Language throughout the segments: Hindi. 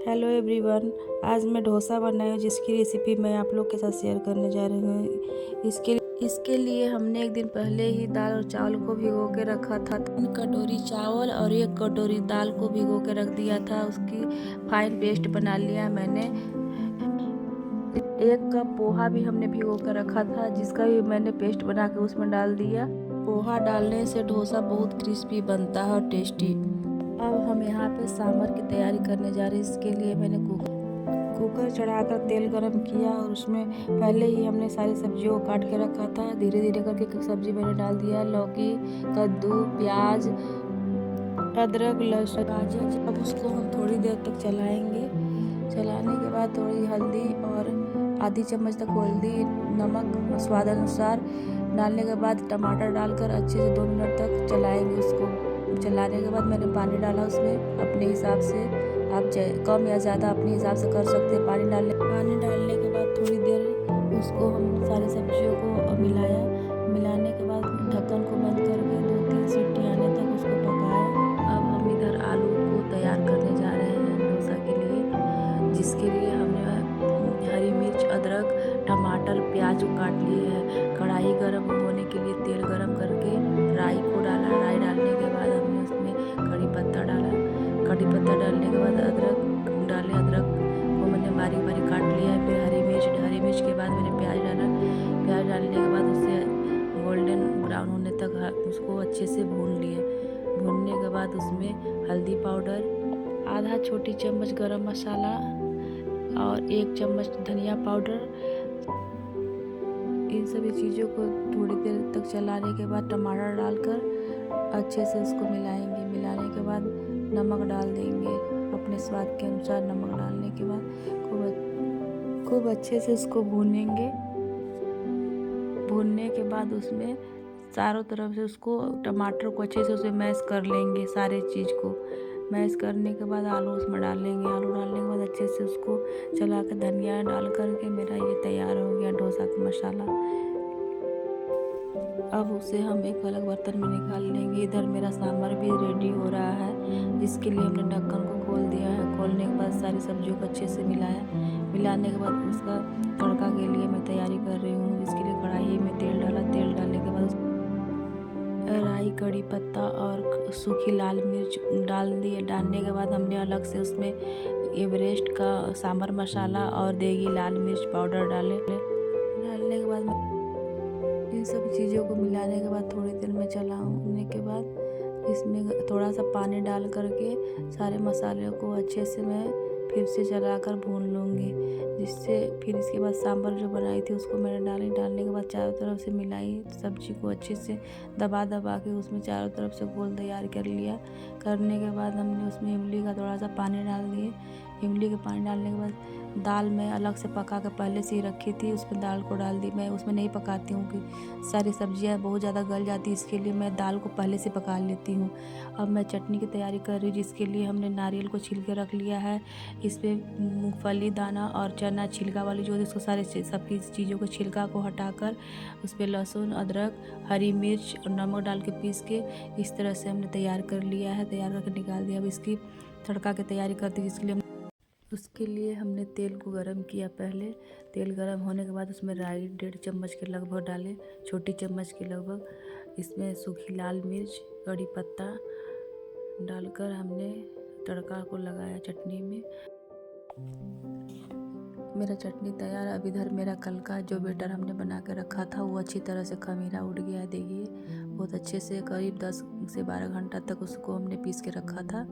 Hello everyone. आज मैं डोसा बनाई हूँ जिसकी रेसिपी मैं आप लोग के साथ शेयर करने जा रही हूँ। इसके लिए हमने एक दिन पहले ही दाल और चावल को भिगो के रखा था। 3 कटोरी चावल और 1 कटोरी दाल को भिगो के रख दिया था। उसकी फाइन पेस्ट बना लिया मैंने। 1 कप पोहा भी हमने भिगो कर रखा था जिसका भी मैंने पेस्ट बना के उसमें डाल दिया। पोहा डालने से डोसा बहुत क्रिस्पी बनता है और टेस्टी। अब हम यहाँ पे सांभर की तैयारी करने जा रहे हैं। इसके लिए मैंने कुकर चढ़ाकर तेल गरम किया और उसमें पहले ही हमने सारी सब्जियों को काट के रखा था। धीरे धीरे करके सब्जी मैंने डाल दिया। लौकी, कद्दू, प्याज, अदरक, लहसुन, गाजर। अब उसको हम थोड़ी देर तक चलाएंगे। चलाने के बाद थोड़ी हल्दी और आधी चम्मच तक हल्दी, नमक स्वाद अनुसार डालने के बाद टमाटर डालकर अच्छे से 2 मिनट तक चलाएंगे। उसको चलाने के बाद मैंने पानी डाला उसमें अपने हिसाब से। आप कम या ज़्यादा अपने हिसाब से कर सकते हैं। पानी डालने के बाद थोड़ी देर उसको हम सारी सब्जियों को मिलाने के बाद ढक्कन को बंद करके 2-3 सीटी आने तक उसको पकाया। अब हम इधर आलू को तैयार करने जा रहे हैं डोसा के लिए, जिसके लिए हमने हरी मिर्च, अदरक, टमाटर, प्याज को काट लिए हैं। कढ़ाई गर्म होने के लिए तेल गर्म करके राई को डाला। राई डालने के बाद हमने उसमें कड़ी पत्ता डाला। कड़ी पत्ता डालने के बाद अदरक डाले। अदरक को मैंने बारीक बारीक काट लिया है। फिर हरी मिर्च के बाद मैंने प्याज डाला। प्याज डालने के बाद उसे गोल्डन ब्राउन होने तक उसको अच्छे से भून लिए। भूनने के बाद उसमें हल्दी पाउडर, आधा छोटी चम्मच गरम मसाला और 1 चम्मच धनिया पाउडर। इन सभी चीज़ों को थोड़ी देर तक चलाने के बाद टमाटर डालकर अच्छे से उसको मिलाएंगे। मिलाने के बाद नमक डाल देंगे अपने स्वाद के अनुसार। नमक डालने के बाद खूब अच्छे से उसको भूनेंगे। भूनने के बाद उसमें चारों तरफ से उसको टमाटर को अच्छे से उसमें मैश कर लेंगे। सारे चीज़ को मैश करने के बाद आलू उसमें डालेंगे। आलू डालने के बाद अच्छे से उसको चला कर धनिया डाल करके मेरा ये तैयार हो गया डोसा का मसाला। अब उसे हम एक अलग बर्तन में निकाल लेंगे। इधर मेरा सांभर भी रेडी हो रहा है, जिसके लिए हमने ढक्कन को खोल दिया है। खोलने के बाद सारी सब्जियों को अच्छे से मिलाया। मिलाने के बाद उसका तड़का के लिए मैं तैयारी कर रही हूँ, जिसके लिए कढ़ाई में तेल डाला। तेल डालने के बाद राई, कड़ी पत्ता और सूखी लाल मिर्च डाल दिए। डालने के बाद हमने अलग से उसमें एवरेस्ट का सांभर मसाला और देगी लाल मिर्च पाउडर डालने के बाद इन सब चीज़ों को मिलाने के बाद थोड़ी देर में चलाने के बाद इसमें थोड़ा सा पानी डाल करके सारे मसालों को अच्छे से मैं फिर से चलाकर भून लूँगी। जिससे फिर इसके बाद सांभर जो बनाई थी उसको मैंने डालने के बाद चारों तरफ से मिलाई। सब्जी को अच्छे से दबा के उसमें चारों तरफ से गोल तैयार कर लिया। करने के बाद हमने उसमें इमली का थोड़ा सा पानी डाल दिए। इमली के पानी डालने के बाद दाल मैं अलग से पका कर पहले से ही रखी थी, उसमें दाल को डाल दी। मैं उसमें नहीं पकाती हूँ कि सारी सब्जियाँ बहुत ज़्यादा गल जाती, इसके लिए मैं दाल को पहले से पका लेती हूँ। अब मैं चटनी की तैयारी कर रही हूँ, जिसके लिए हमने नारियल को छील के रख लिया है। इस पर मूँगफली दाना और चना छिलका वाली जो इसको सारे सबकी चीज़ों को छिलका को हटाकर उस पर लहसुन, अदरक, हरी मिर्च और नमक डाल के पीस के इस तरह से हमने तैयार कर लिया है। तैयार करके निकाल दिया। अब इसकी तड़का की तैयारी करते हैं, जिसके लिए उसके लिए हमने तेल को गरम किया। पहले तेल गरम होने के बाद उसमें राई 1.5 चम्मच के लगभग डाले, छोटी चम्मच के लगभग। इसमें सूखी लाल मिर्च, कड़ी पत्ता डालकर हमने तड़का को लगाया चटनी में। मेरा चटनी तैयार। अब इधर मेरा कल का जो बैटर हमने बना के रखा था वो अच्छी तरह से खमीरा उड़ गया है। देखिए बहुत अच्छे से करीब 10 से 12 घंटा तक उसको हमने पीस के रखा था।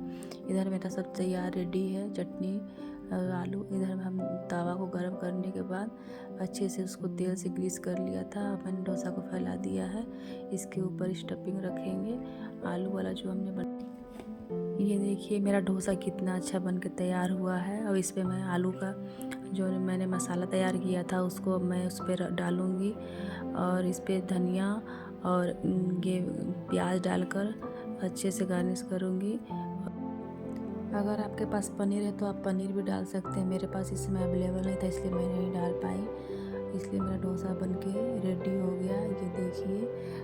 इधर मेरा सब तैयार रेडी है, चटनी और आलू। इधर हम तवा को गर्म करने के बाद अच्छे से उसको तेल से ग्रीस कर लिया था। मैंने डोसा को फैला दिया है। इसके ऊपर स्टफिंग रखेंगे आलू वाला जो हमने ये देखिए मेरा डोसा कितना अच्छा बन के तैयार हुआ है। अब इस पर मैं आलू का जो मैंने मसाला तैयार किया था उसको मैं उस पर डालूँगी और इस पर धनिया और ये प्याज डालकर अच्छे से गार्निश करूँगी। अगर आपके पास पनीर है तो आप पनीर भी डाल सकते हैं। मेरे पास इस समय अवेलेबल नहीं था, इसलिए मैं नहीं डाल पाई। इसलिए मेरा डोसा बन के रेडी हो गया। ये देखिए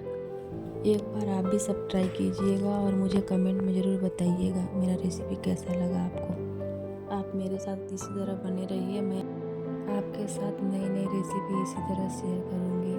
एक बार आप भी सब ट्राई कीजिएगा और मुझे कमेंट में ज़रूर बताइएगा मेरा रेसिपी कैसा लगा आपको। आप आप मेरे साथ इसी तरह बने रहिए। मैं आपके साथ नई नई रेसिपी इसी तरह शेयर करूँगी।